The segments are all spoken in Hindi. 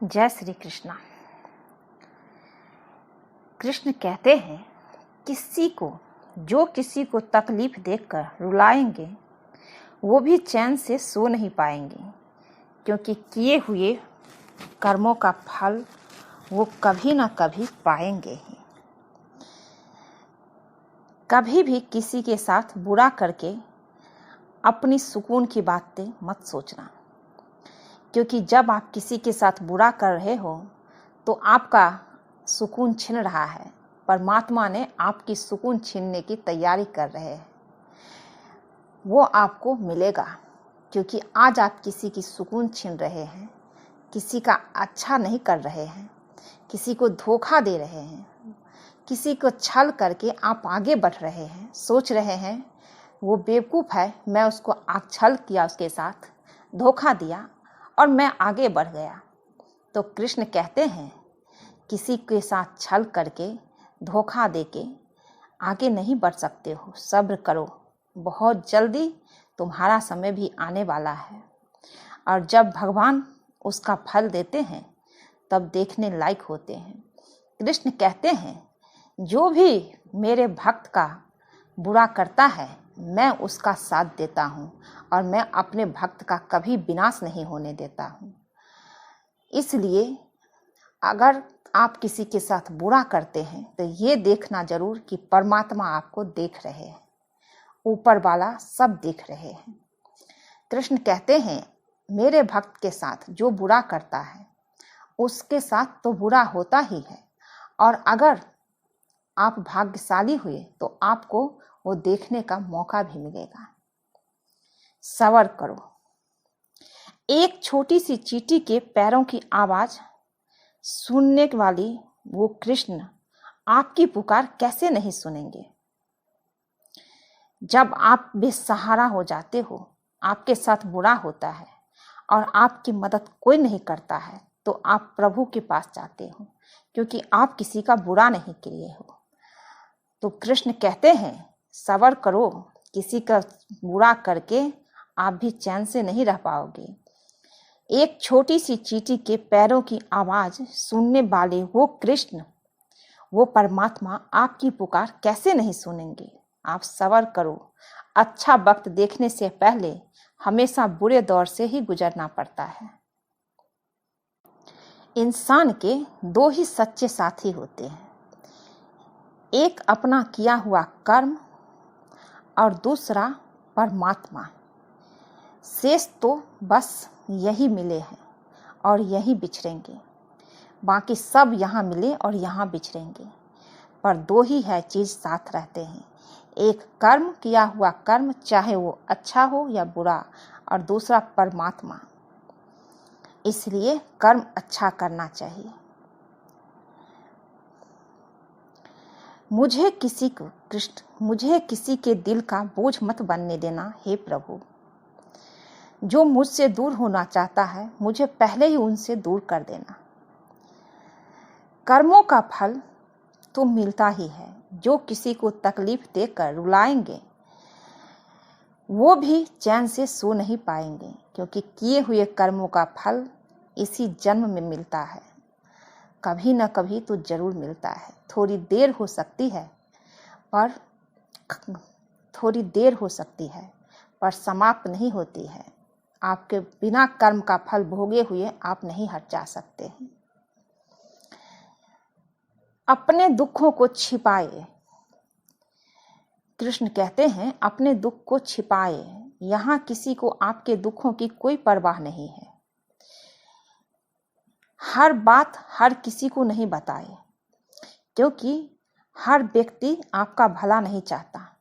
जय श्री कृष्णा। कृष्ण कहते हैं किसी को तकलीफ देकर रुलाएंगे वो भी चैन से सो नहीं पाएंगे, क्योंकि किए हुए कर्मों का फल वो कभी ना कभी पाएंगे ही। कभी भी किसी के साथ बुरा करके अपनी सुकून की बातें मत सोचना, क्योंकि जब आप किसी के साथ बुरा कर रहे हो तो आपका सुकून छिन रहा है। परमात्मा ने आपकी सुकून छीनने की तैयारी कर रहे हैं। वो आपको मिलेगा, क्योंकि आज आप किसी की सुकून छीन रहे हैं, किसी का अच्छा नहीं कर रहे हैं, किसी को धोखा दे रहे हैं, किसी को छल करके आप आगे बढ़ रहे हैं। सोच रहे हैं वो बेवकूफ़ है, मैं उसको छल किया, उसके साथ धोखा दिया और मैं आगे बढ़ गया। तो कृष्ण कहते हैं किसी के साथ छल करके धोखा देके आगे नहीं बढ़ सकते हो। सब्र करो, बहुत जल्दी तुम्हारा समय भी आने वाला है, और जब भगवान उसका फल देते हैं तब देखने लायक होते हैं। कृष्ण कहते हैं जो भी मेरे भक्त का बुरा करता है मैं उसका साथ देता हूँ, और मैं अपने भक्त का कभी विनाश नहीं होने देता हूँ। इसलिए अगर आप किसी के साथ बुरा करते हैं तो ये देखना जरूर कि परमात्मा आपको देख रहे हैं, ऊपर वाला सब देख रहे हैं। कृष्ण कहते हैं मेरे भक्त के साथ जो बुरा करता है उसके साथ तो बुरा होता ही है, और अगर आप भाग्यशाली हुए तो आपको वो देखने का मौका भी मिलेगा। सब्र करो। एक छोटी सी चींटी के पैरों की आवाज सुनने वाली वो कृष्ण आपकी पुकार कैसे नहीं सुनेंगे। जब आप बेसहारा हो जाते हो, आपके साथ बुरा होता है और आपकी मदद कोई नहीं करता है, तो आप प्रभु के पास जाते हो, क्योंकि आप किसी का बुरा नहीं किए हो। तो कृष्ण कहते हैं सब्र करो, किसी का बुरा करके आप भी चैन से नहीं रह पाओगे। एक छोटी सी चींटी के पैरों की आवाज सुनने वाले वो कृष्ण, वो परमात्मा आपकी पुकार कैसे नहीं सुनेंगे। आप सब्र करो। अच्छा वक्त देखने से पहले हमेशा बुरे दौर से ही गुजरना पड़ता है। इंसान के दो ही सच्चे साथी होते हैं, एक अपना किया हुआ कर्म और दूसरा परमात्मा। शेष तो बस यही मिले हैं और यही बिछड़ेंगे। बाकी सब यहाँ मिले और यहाँ बिछड़ेंगे, पर दो ही है चीज साथ रहते हैं, एक कर्म किया हुआ कर्म, चाहे वो अच्छा हो या बुरा, और दूसरा परमात्मा। इसलिए कर्म अच्छा करना चाहिए। मुझे किसी के दिल का बोझ मत बनने देना हे प्रभु। जो मुझसे दूर होना चाहता है मुझे पहले ही उनसे दूर कर देना। कर्मों का फल तो मिलता ही है। जो किसी को तकलीफ देकर रुलाएंगे वो भी चैन से सो नहीं पाएंगे, क्योंकि किए हुए कर्मों का फल इसी जन्म में मिलता है। कभी न कभी तो जरूर मिलता है। थोड़ी देर हो सकती है पर समाप्त नहीं होती है। आपके बिना कर्म का फल भोगे हुए आप नहीं हट जा सकते हैं। अपने दुखों को छिपाए। कृष्ण कहते हैं अपने दुख को छिपाए। यहाँ किसी को आपके दुखों की कोई परवाह नहीं है। हर बात हर किसी को नहीं बताए, क्योंकि हर व्यक्ति आपका भला नहीं चाहता।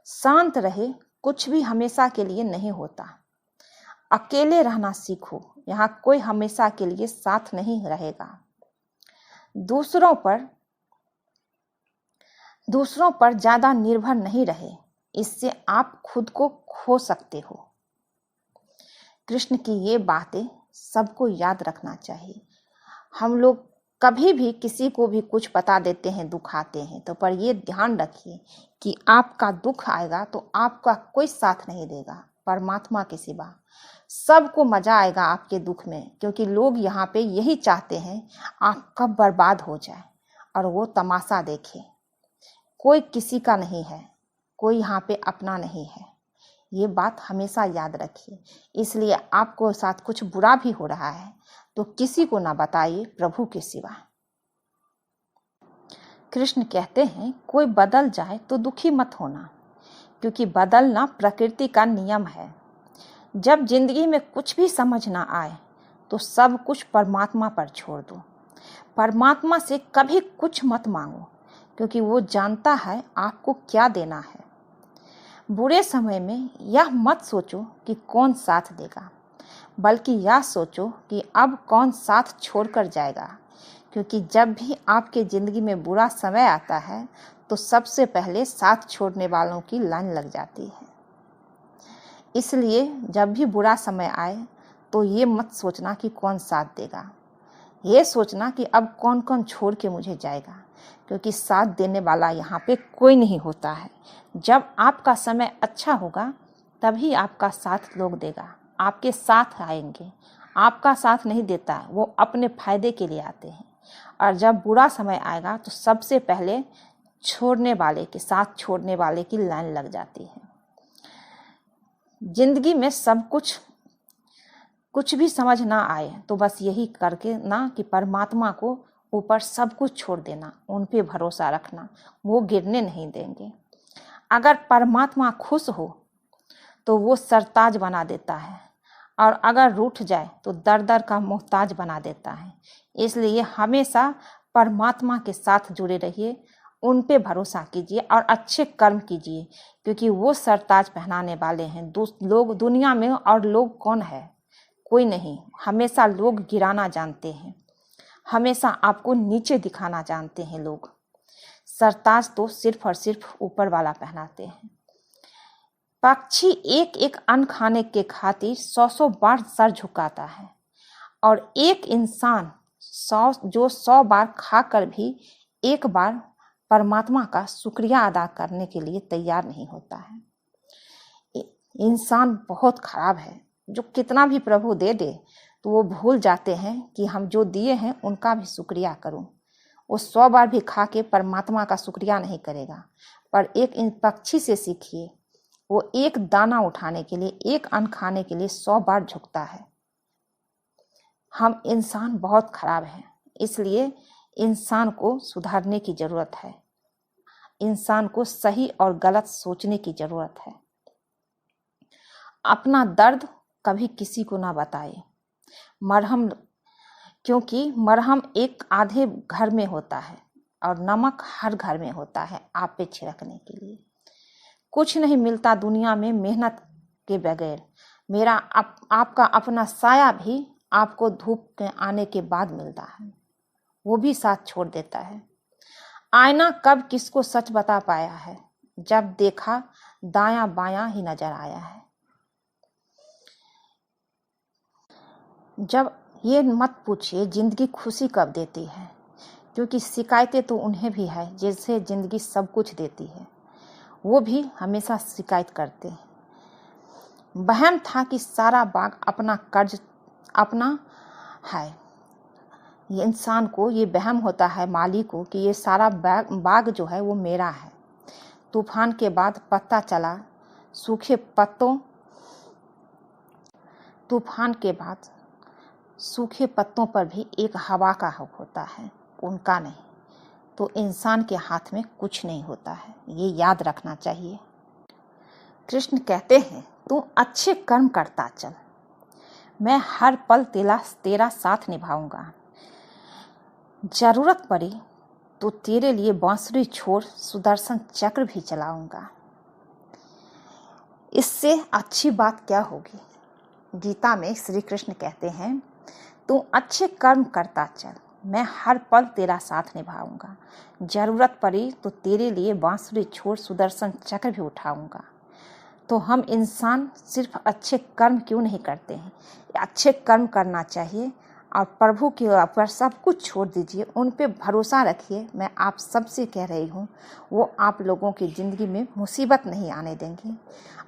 शांत रहे, कुछ भी हमेशा के लिए नहीं होता। अकेले रहना सीखो, यहाँ कोई हमेशा के लिए साथ नहीं रहेगा। दूसरों पर ज्यादा निर्भर नहीं रहे, इससे आप खुद को खो सकते हो। कृष्ण की ये बातें सबको याद रखना चाहिए। हम लोग कभी भी किसी को भी कुछ बता देते हैं, दुखाते हैं, तो पर ये ध्यान रखिए कि आपका दुख आएगा तो आपका कोई साथ नहीं देगा। परमात्मा के सिवा। सबको मजा आएगा आपके दुख में, क्योंकि लोग यहाँ पे यही चाहते हैं आप कब बर्बाद हो जाए और वो तमाशा देखे। कोई किसी का नहीं है, कोई यहाँ पे अपना नहीं है, ये बात हमेशा याद रखिए। इसलिए आपको साथ कुछ बुरा भी हो रहा है तो किसी को ना बताइए प्रभु के सिवा। कृष्ण कहते हैं कोई बदल जाए तो दुखी मत होना, क्योंकि बदलना प्रकृति का नियम है। जब जिंदगी में कुछ भी समझ ना आए तो सब कुछ परमात्मा पर छोड़ दो। परमात्मा से कभी कुछ मत मांगो, क्योंकि वो जानता है आपको क्या देना है। बुरे समय में यह मत सोचो कि कौन साथ देगा, बल्कि यह सोचो कि अब कौन साथ छोड़कर जाएगा, क्योंकि जब भी आपके ज़िंदगी में बुरा समय आता है तो सबसे पहले साथ छोड़ने वालों की लाइन लग जाती है। इसलिए जब भी बुरा समय आए तो ये मत सोचना कि कौन साथ देगा, ये सोचना कि अब कौन कौन छोड़ के मुझे जाएगा, क्योंकि साथ देने वाला यहाँ पे कोई नहीं होता है। जब आपका समय अच्छा होगा तभी आपका साथ लोग देगा, आपके साथ आएंगे। आपका साथ नहीं देता है, वो अपने फायदे के लिए आते हैं। और जब बुरा समय आएगा तो सबसे पहले छोड़ने वाले के साथ छोड़ने वाले की लाइन लग जाती है। जिंदगी में सब कुछ भी समझ ना आए तो बस यही करके ना कि परमात्मा को ऊपर सब कुछ छोड़ देना, उन पे भरोसा रखना, वो गिरने नहीं देंगे। अगर परमात्मा खुश हो तो वो सरताज बना देता है, और अगर रूठ जाए तो दर दर का मोहताज बना देता है। इसलिए हमेशा परमात्मा के साथ जुड़े रहिए, उन पे भरोसा कीजिए और अच्छे कर्म कीजिए, क्योंकि वो सरताज पहनाने वाले हैं। लोग दुनिया में और लोग कौन है? कोई नहीं। हमेशा लोग गिराना जानते हैं, हमेशा आपको नीचे दिखाना जानते हैं लोग। सरताज तो सिर्फ और सिर्फ ऊपर वाला पहनाते हैं। पक्षी एक एक अन्न खाने के खातिर 100 बार सर झुकाता है, और एक इंसान 100 बार खाकर भी एक बार परमात्मा का शुक्रिया अदा करने के लिए तैयार नहीं होता है। इंसान बहुत खराब है, जो कितना भी प्रभु दे दे तो वो भूल जाते हैं कि हम जो दिए हैं उनका भी शुक्रिया करूं। वो 100 बार भी खा के परमात्मा का शुक्रिया नहीं करेगा। पर एक इन पक्षी से सीखिए, वो एक दाना उठाने के लिए, एक अन्न खाने के लिए 100 बार झुकता है। हम इंसान बहुत खराब हैं, इसलिए इंसान को सुधारने की जरूरत है। इंसान को सही और गलत सोचने की जरूरत है। अपना दर्द कभी किसी को ना बताए। क्योंकि मरहम एक आधे घर में होता है और नमक हर घर में होता है आप पे छिड़कने के लिए। कुछ नहीं मिलता दुनिया में मेहनत के बगैर। आपका अपना साया भी आपको धूप के आने के बाद मिलता है, वो भी साथ छोड़ देता है। आईना कब किसको सच बता पाया है? जब देखा दायां बायां ही नजर आया है। जब ये मत पूछिए जिंदगी खुशी कब देती है, क्योंकि शिकायतें तो उन्हें भी है जैसे जिंदगी सब कुछ देती है, वो भी हमेशा शिकायत करते हैं। वहम था कि सारा बाग अपना कर्ज अपना है। ये इंसान को ये वहम होता है माली को कि ये सारा बाग जो है वो मेरा है। तूफान के बाद पता चला तूफान के बाद सूखे पत्तों पर भी एक हवा का हक होता है, उनका नहीं। तो इंसान के हाथ में कुछ नहीं होता है, ये याद रखना चाहिए। कृष्ण कहते हैं तू अच्छे कर्म करता चल, मैं हर पल तेरा साथ निभाऊंगा। जरूरत पड़ी तो तेरे लिए बांसुरी छोड़ सुदर्शन चक्र भी चलाऊंगा। इससे अच्छी बात क्या होगी? गीता में श्री कृष्ण कहते हैं तू अच्छे कर्म करता चल, मैं हर पल तेरा साथ निभाऊंगा। जरूरत पड़ी तो तेरे लिए बांसुरी छोड़ सुदर्शन चक्र भी उठाऊंगा। तो हम इंसान सिर्फ अच्छे कर्म क्यों नहीं करते हैं? अच्छे कर्म करना चाहिए, और प्रभु के ऊपर सब कुछ छोड़ दीजिए, उन पे भरोसा रखिए। मैं आप सबसे कह रही हूँ, वो आप लोगों की ज़िंदगी में मुसीबत नहीं आने देंगे।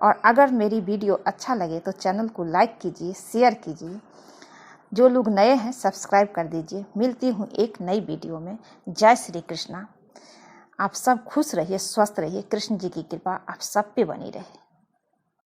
और अगर मेरी वीडियो अच्छा लगे तो चैनल को लाइक कीजिए, शेयर कीजिए। जो लोग नए हैं सब्सक्राइब कर दीजिए। मिलती हूँ एक नई वीडियो में। जय श्री कृष्णा। आप सब खुश रहिए, स्वस्थ रहिए। कृष्ण जी की कृपा आप सब पे बनी रहे।